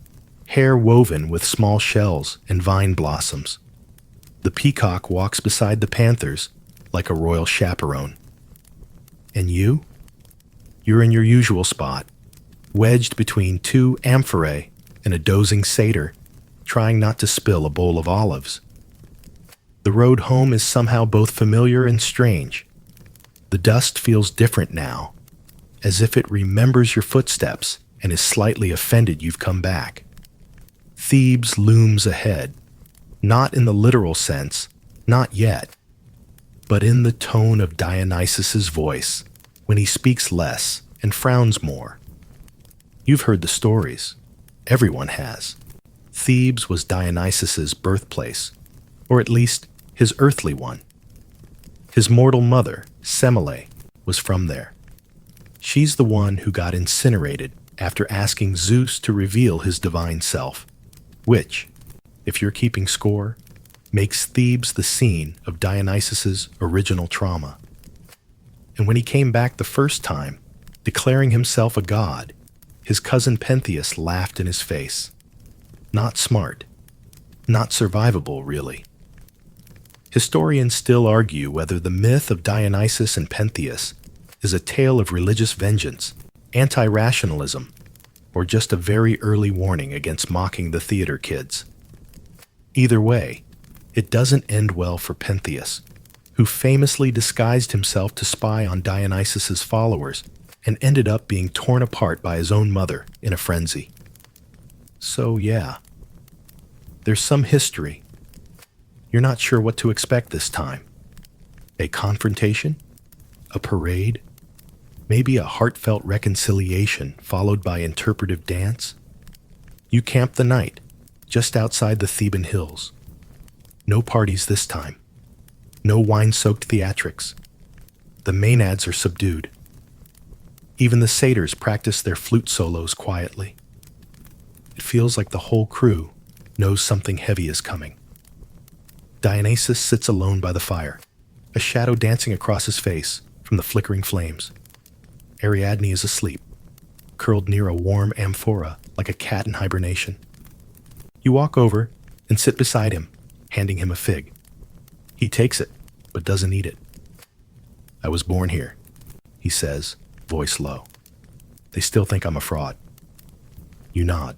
hair woven with small shells and vine blossoms. The peacock walks beside the panthers like a royal chaperone. And you? You're in your usual spot, wedged between two amphorae and a dozing satyr, trying not to spill a bowl of olives. The road home is somehow both familiar and strange. The dust feels different now, as if it remembers your footsteps and is slightly offended you've come back. Thebes looms ahead, not in the literal sense, not yet, but in the tone of Dionysus's voice, when he speaks less and frowns more. You've heard the stories, Everyone has. Thebes was Dionysus's birthplace, or at least his earthly one. His mortal mother, Semele, was from there. She's the one who got incinerated after asking Zeus to reveal his divine self, which, if you're keeping score, makes Thebes the scene of Dionysus's original trauma. And when he came back the first time, declaring himself a god, his cousin Pentheus laughed in his face. Not smart. Not survivable, really. Historians still argue whether the myth of Dionysus and Pentheus is a tale of religious vengeance, anti-rationalism, or just a very early warning against mocking the theater kids. Either way, it doesn't end well for Pentheus, who famously disguised himself to spy on Dionysus's followers and ended up being torn apart by his own mother in a frenzy. So yeah, there's some history. You're not sure what to expect this time. A confrontation? A parade? Maybe a heartfelt reconciliation followed by interpretive dance? You camp the night, just outside the Theban hills. No parties this time. No wine-soaked theatrics. The maenads are subdued. Even the satyrs practice their flute solos quietly. It feels like the whole crew knows something heavy is coming. Dionysus sits alone by the fire, a shadow dancing across his face from the flickering flames. Ariadne is asleep, curled near a warm amphora like a cat in hibernation. You walk over and sit beside him, handing him a fig. He takes it, but doesn't eat it. "I was born here," he says, voice low. "They still think I'm a fraud." You nod.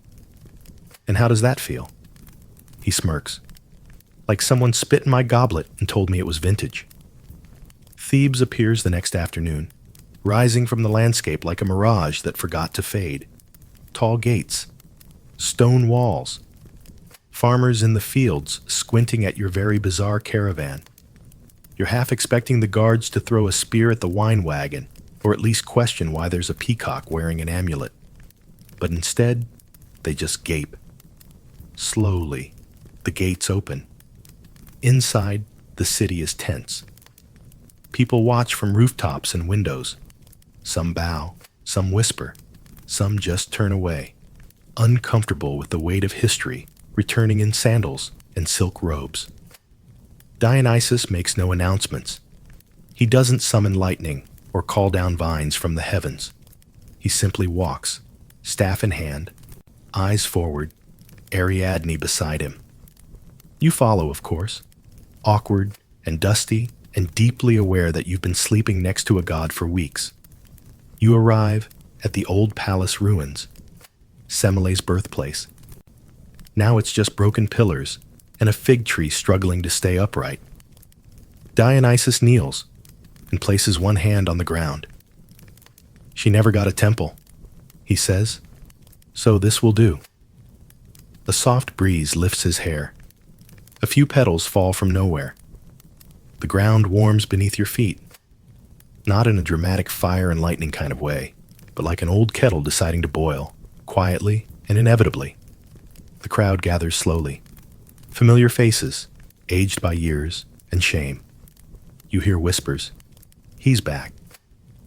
"And how does that feel?" He smirks. "Like someone spit in my goblet and told me it was vintage." Thebes appears the next afternoon, rising from the landscape like a mirage that forgot to fade. Tall gates, stone walls, farmers in the fields squinting at your very bizarre caravan. You're half expecting the guards to throw a spear at the wine wagon, or at least question why there's a peacock wearing an amulet. But instead, they just gape. Slowly, the gates open. Inside, the city is tense. People watch from rooftops and windows. Some bow, some whisper, some just turn away, uncomfortable with the weight of history returning in sandals and silk robes. Dionysus makes no announcements. He doesn't summon lightning or call down vines from the heavens. He simply walks, staff in hand, eyes forward, Ariadne beside him. You follow, of course, awkward and dusty and deeply aware that you've been sleeping next to a god for weeks. You arrive at the old palace ruins, Semele's birthplace. Now it's just broken pillars and a fig tree struggling to stay upright. Dionysus kneels and places one hand on the ground. "She never got a temple," he says, "so this will do." A soft breeze lifts his hair. A few petals fall from nowhere. The ground warms beneath your feet, not in a dramatic fire and lightning kind of way, but like an old kettle deciding to boil, quietly and inevitably. The crowd gathers slowly. Familiar faces, aged by years and shame. You hear whispers. "He's back.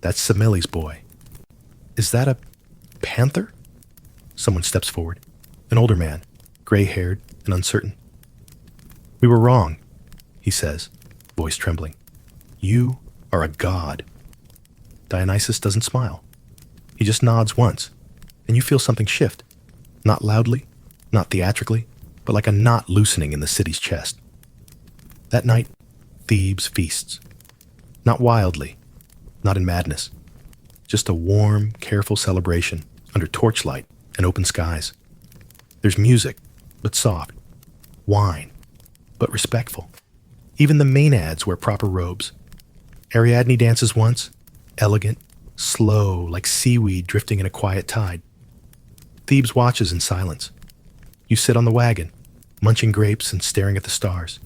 That's Semele's boy." "Is that a panther?" Someone steps forward. An older man, gray-haired and uncertain. "We were wrong," he says, voice trembling. "You are a god." Dionysus doesn't smile. He just nods once, and you feel something shift. Not loudly, not theatrically, but like a knot loosening in the city's chest. That night, Thebes feasts. Not wildly, not in madness. Just a warm, careful celebration under torchlight and open skies. There's music, but soft. Wine, but respectful. Even the maenads wear proper robes. Ariadne dances once, elegant, slow, like seaweed drifting in a quiet tide. Thebes watches in silence. You sit on the wagon, munching grapes and staring at the stars.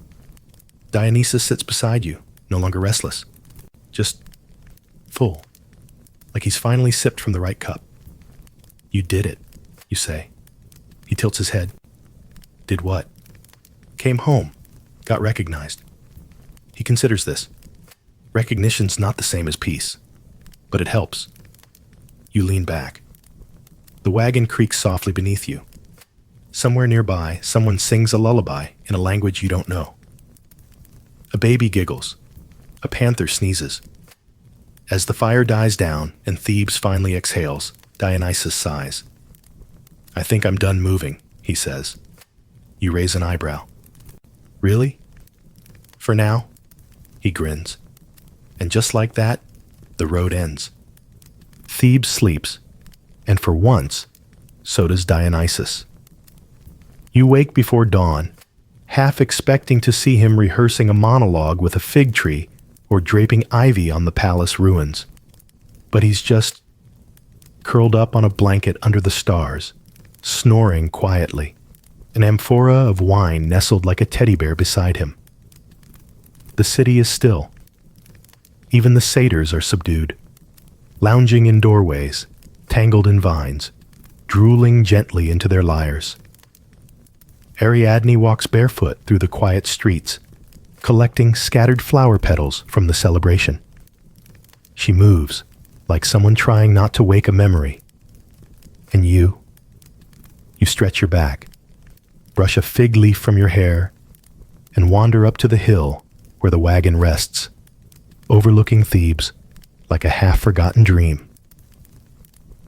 Dionysus sits beside you, no longer restless, just full, like he's finally sipped from the right cup. "You did it," you say. He tilts his head. Did what? Came home. Got recognized. He considers this. Recognition's not the same as peace, but it helps. You lean back. The wagon creaks softly beneath you. Somewhere nearby, someone sings a lullaby in a language you don't know. A baby giggles. A panther sneezes. As the fire dies down and Thebes finally exhales, Dionysus sighs. I think I'm done moving, he says. You raise an eyebrow. Really? For now? He grins. And just like that, the road ends. Thebes sleeps, and for once, so does Dionysus. You wake before dawn, half expecting to see him rehearsing a monologue with a fig tree or draping ivy on the palace ruins. But he's just curled up on a blanket under the stars, snoring quietly, an amphora of wine nestled like a teddy bear beside him. The city is still. Even the satyrs are subdued, lounging in doorways, tangled in vines, drooling gently into their lyres. Ariadne walks barefoot through the quiet streets, collecting scattered flower petals from the celebration. She moves, like someone trying not to wake a memory. And you stretch your back, brush a fig leaf from your hair, and wander up to the hill where the wagon rests, overlooking Thebes like a half-forgotten dream.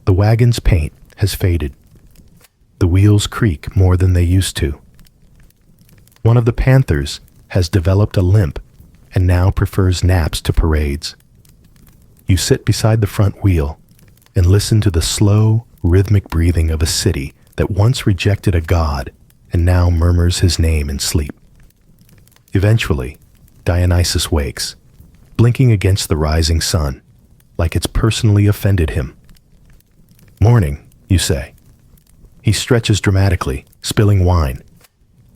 The wagon's paint has faded. The wheels creak more than they used to. One of the Panthers has developed a limp and now prefers naps to parades. You sit beside the front wheel and listen to the slow, rhythmic breathing of a city that once rejected a god and now murmurs his name in sleep. Eventually, Dionysus wakes, blinking against the rising sun, like it's personally offended him. Morning, you say. He stretches dramatically, spilling wine.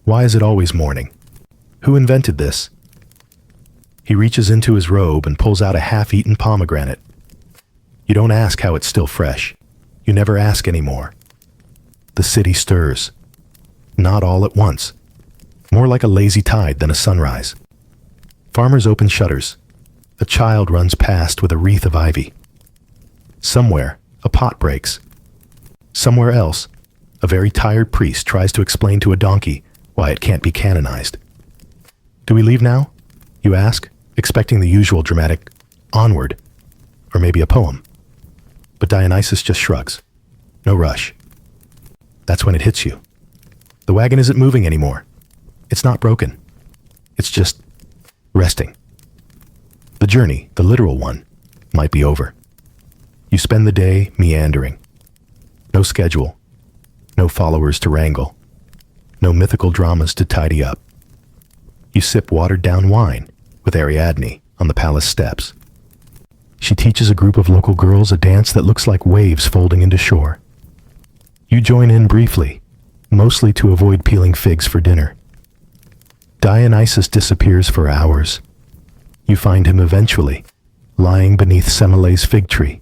Why is it always morning? Who invented this? He reaches into his robe and pulls out a half-eaten pomegranate. You don't ask how it's still fresh. You never ask anymore. The city stirs. Not all at once. More like a lazy tide than a sunrise. Farmers open shutters. A child runs past with a wreath of ivy. Somewhere, a pot breaks. Somewhere else, a very tired priest tries to explain to a donkey why it can't be canonized. Do we leave now? You ask, expecting the usual dramatic onward, or maybe a poem. But Dionysus just shrugs. No rush. That's when it hits you. The wagon isn't moving anymore. It's not broken. It's just resting. The journey, the literal one, might be over. You spend the day meandering. No schedule. No followers to wrangle. No mythical dramas to tidy up. You sip watered-down wine with Ariadne on the palace steps. She teaches a group of local girls a dance that looks like waves folding into shore. You join in briefly, mostly to avoid peeling figs for dinner. Dionysus disappears for hours. You find him eventually, lying beneath Semele's fig tree.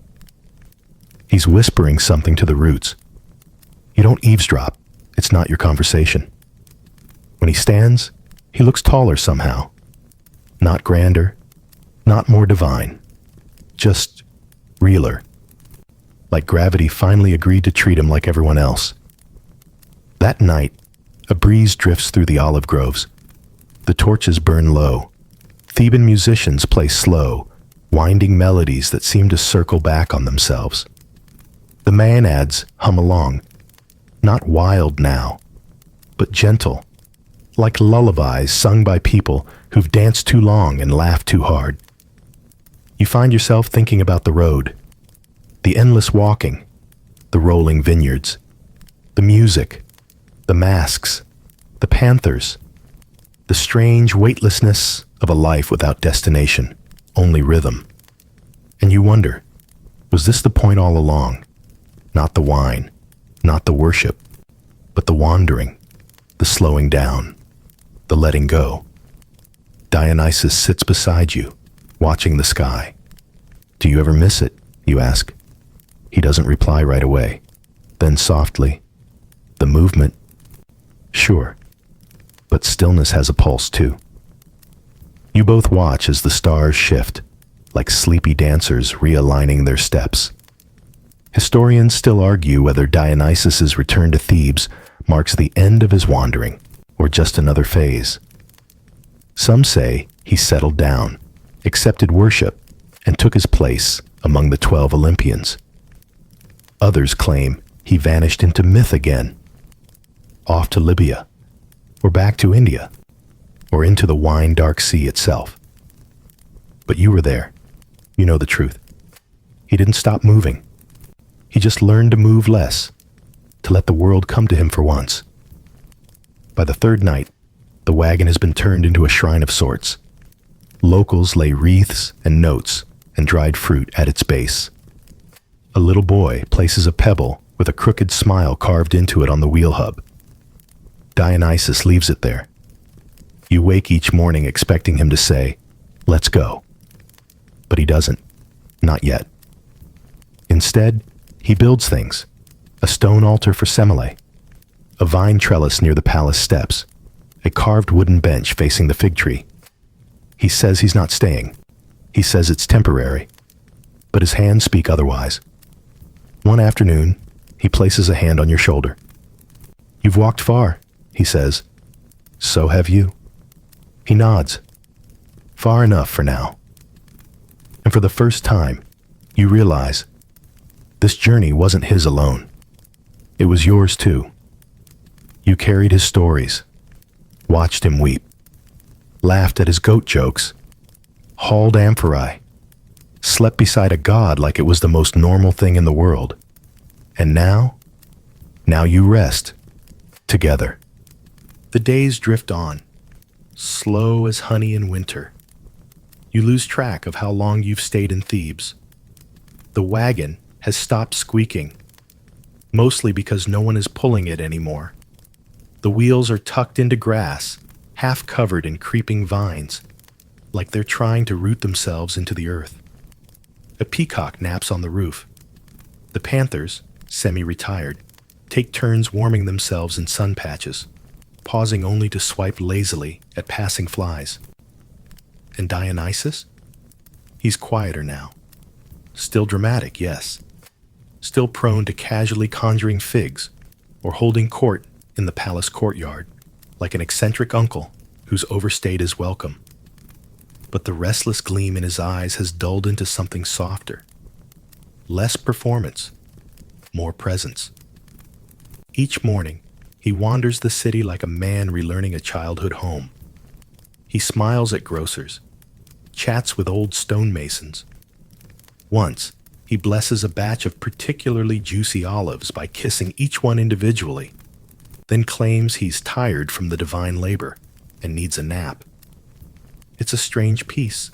He's whispering something to the roots. You don't eavesdrop. It's not your conversation. When he stands, he looks taller somehow. Not grander, not more divine. Just realer. Like gravity finally agreed to treat him like everyone else. That night, a breeze drifts through the olive groves. The torches burn low. Theban musicians play slow, winding melodies that seem to circle back on themselves. The maenads hum along, not wild now, but gentle, like lullabies sung by people who've danced too long and laughed too hard. You find yourself thinking about the road, the endless walking, the rolling vineyards, the music, the masks, the panthers, the strange weightlessness of a life without destination, only rhythm. And you wonder, was this the point all along? Not the wine, not the worship, but the wandering, the slowing down, the letting go. Dionysus sits beside you, watching the sky. Do you ever miss it? You ask. He doesn't reply right away. Then softly, The movement? Sure, but stillness has a pulse too. You both watch as the stars shift, like sleepy dancers realigning their steps. Historians still argue whether Dionysus's return to Thebes marks the end of his wandering, or just another phase. Some say he settled down, accepted worship, and took his place among the 12 Olympians. Others claim he vanished into myth again, off to Libya, or back to India, or into the wine-dark sea itself. But you were there. You know the truth. He didn't stop moving. He just learned to move less, to let the world come to him for once. By the third night, the wagon has been turned into a shrine of sorts. Locals lay wreaths and notes and dried fruit at its base. A little boy places a pebble with a crooked smile carved into it on the wheel hub. Dionysus leaves it there. You wake each morning expecting him to say, "Let's go." But he doesn't. Not yet. Instead, he builds things. A stone altar for Semele, a vine trellis near the palace steps, a carved wooden bench facing the fig tree. He says he's not staying. He says it's temporary. But his hands speak otherwise. One afternoon, he places a hand on your shoulder. "You've walked far," he says. "So have you." He nods. Far enough for now. And for the first time, you realize this journey wasn't his alone. It was yours too. You carried his stories, watched him weep, laughed at his goat jokes, hauled amphorae, slept beside a god like it was the most normal thing in the world. And now you rest, together. The days drift on, slow as honey in winter. You lose track of how long you've stayed in Thebes. The wagon has stopped squeaking, mostly because no one is pulling it anymore. The wheels are tucked into grass, half covered in creeping vines, like they're trying to root themselves into the earth. A peacock naps on the roof. The Panthers, semi-retired, take turns warming themselves in sun patches, pausing only to swipe lazily at passing flies. And Dionysus? He's quieter now. Still dramatic, yes. Still prone to casually conjuring figs or holding court in the palace courtyard, like an eccentric uncle who's overstayed his welcome. But the restless gleam in his eyes has dulled into something softer. Less performance, more presence. Each morning, he wanders the city like a man relearning a childhood home. He smiles at grocers, chats with old stonemasons. Once, he blesses a batch of particularly juicy olives by kissing each one individually, then claims he's tired from the divine labor and needs a nap. It's a strange piece,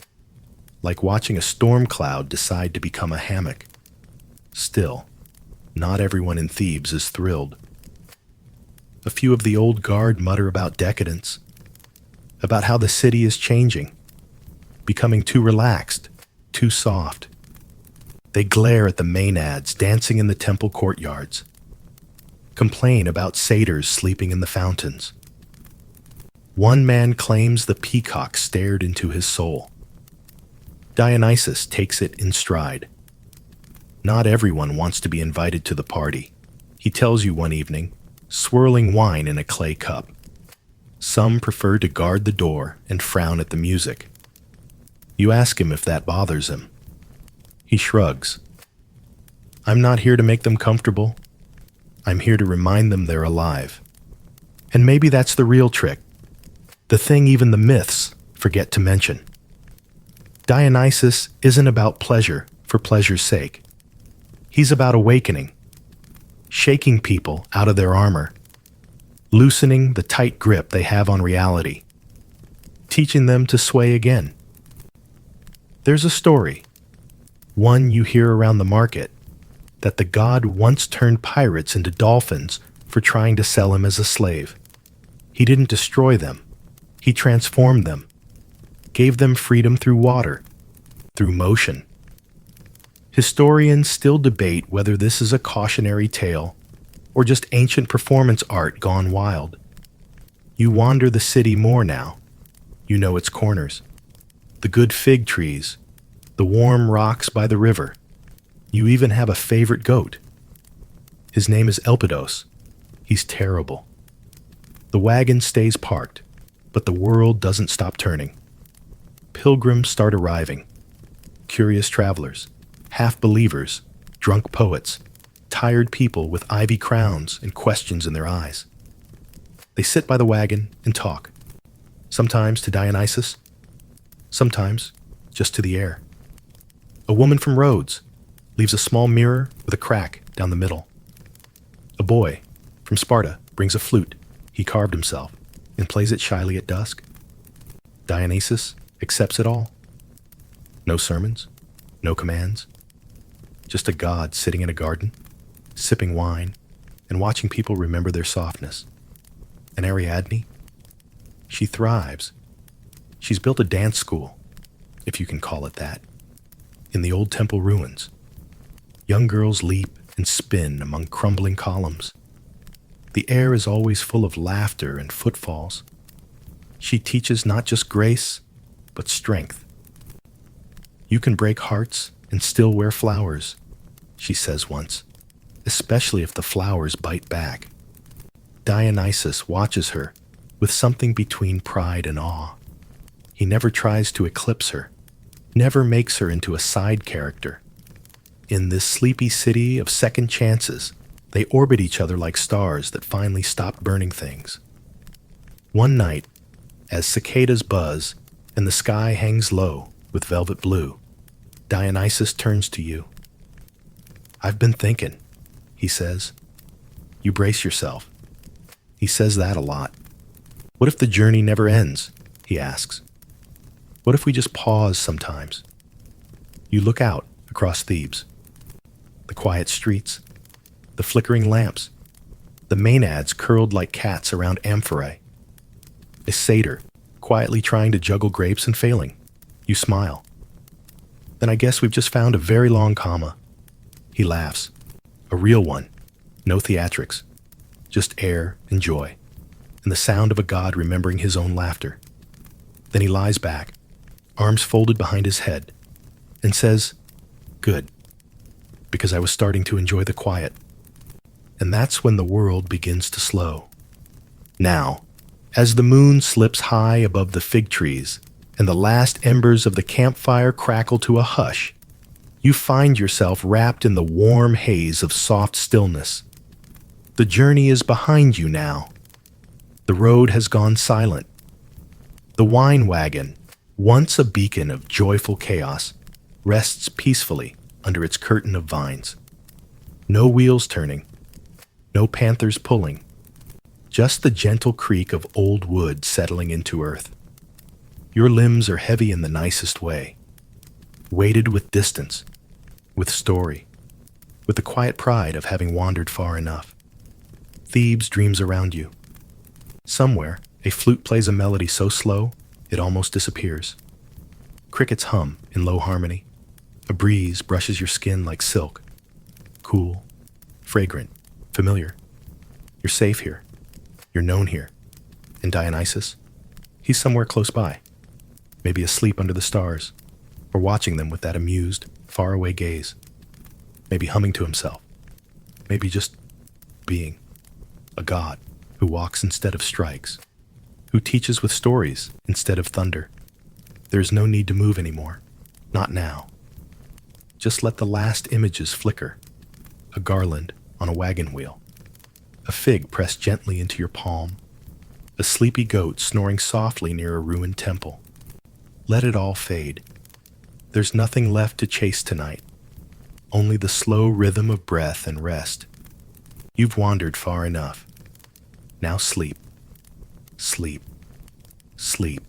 like watching a storm cloud decide to become a hammock. Still, not everyone in Thebes is thrilled. A few of the old guard mutter about decadence, about how the city is changing, becoming too relaxed, too soft. They glare at the maenads dancing in the temple courtyards, complain about satyrs sleeping in the fountains. One man claims the peacock stared into his soul. Dionysus takes it in stride. Not everyone wants to be invited to the party, he tells you one evening, swirling wine in a clay cup. Some prefer to guard the door and frown at the music. You ask him if that bothers him. He shrugs. "I'm not here to make them comfortable. I'm here to remind them they're alive." And maybe that's the real trick, the thing even the myths forget to mention. Dionysus isn't about pleasure for pleasure's sake. He's about awakening, shaking people out of their armor, loosening the tight grip they have on reality, teaching them to sway again. There's a story, one you hear around the market, that the god once turned pirates into dolphins for trying to sell him as a slave. He didn't destroy them. He transformed them, gave them freedom through water, through motion. Historians still debate whether this is a cautionary tale or just ancient performance art gone wild. You wander the city more now. You know its corners, the good fig trees, the warm rocks by the river. You even have a favorite goat. His name is Elpidos. He's terrible. The wagon stays parked, but the world doesn't stop turning. Pilgrims start arriving. Curious travelers, half-believers, drunk poets, tired people with ivy crowns and questions in their eyes. They sit by the wagon and talk, sometimes to Dionysus, sometimes just to the air. A woman from Rhodes leaves a small mirror with a crack down the middle. A boy from Sparta brings a flute he carved himself and plays it shyly at dusk. Dionysus accepts it all. No sermons, no commands, just a god sitting in a garden, sipping wine, and watching people remember their softness. And Ariadne? She thrives. She's built a dance school, if you can call it that, in the old temple ruins. Young girls leap and spin among crumbling columns. The air is always full of laughter and footfalls. She teaches not just grace, but strength. You can break hearts and still wear flowers, she says once, especially if the flowers bite back. Dionysus watches her with something between pride and awe. He never tries to eclipse her, never makes her into a side character. In this sleepy city of second chances, they orbit each other like stars that finally stopped burning things. One night, as cicadas buzz and the sky hangs low with velvet blue, Dionysus turns to you. "I've been thinking," he says. You brace yourself. He says that a lot. "What if the journey never ends?" he asks. "What if we just pause sometimes?" You look out across Thebes. The quiet streets, the flickering lamps, the maenads curled like cats around amphorae. A satyr quietly trying to juggle grapes and failing. You smile. "Then I guess we've just found a very long comma." He laughs. A real one. No theatrics. Just air and joy, and the sound of a god remembering his own laughter. Then he lies back, arms folded behind his head, and says, "Good, because I was starting to enjoy the quiet." And that's when the world begins to slow. Now, as the moon slips high above the fig trees and the last embers of the campfire crackle to a hush, you find yourself wrapped in the warm haze of soft stillness. The journey is behind you now. The road has gone silent. The wine wagon, once a beacon of joyful chaos, rests peacefully under its curtain of vines. No wheels turning, no panthers pulling, just the gentle creak of old wood settling into earth. Your limbs are heavy in the nicest way, weighted with distance, with story, with the quiet pride of having wandered far enough. Thebes dreams around you. Somewhere, a flute plays a melody so slow, it almost disappears. Crickets hum in low harmony. A breeze brushes your skin like silk. Cool, fragrant, familiar. You're safe here. You're known here. And Dionysus? He's somewhere close by. Maybe asleep under the stars, or watching them with that amused, faraway gaze. Maybe humming to himself. Maybe just being. A god who walks instead of strikes, who teaches with stories instead of thunder. There's no need to move anymore. Not now. Just let the last images flicker. A garland on a wagon wheel. A fig pressed gently into your palm. A sleepy goat snoring softly near a ruined temple. Let it all fade. There's nothing left to chase tonight. Only the slow rhythm of breath and rest. You've wandered far enough. Now sleep, sleep, sleep.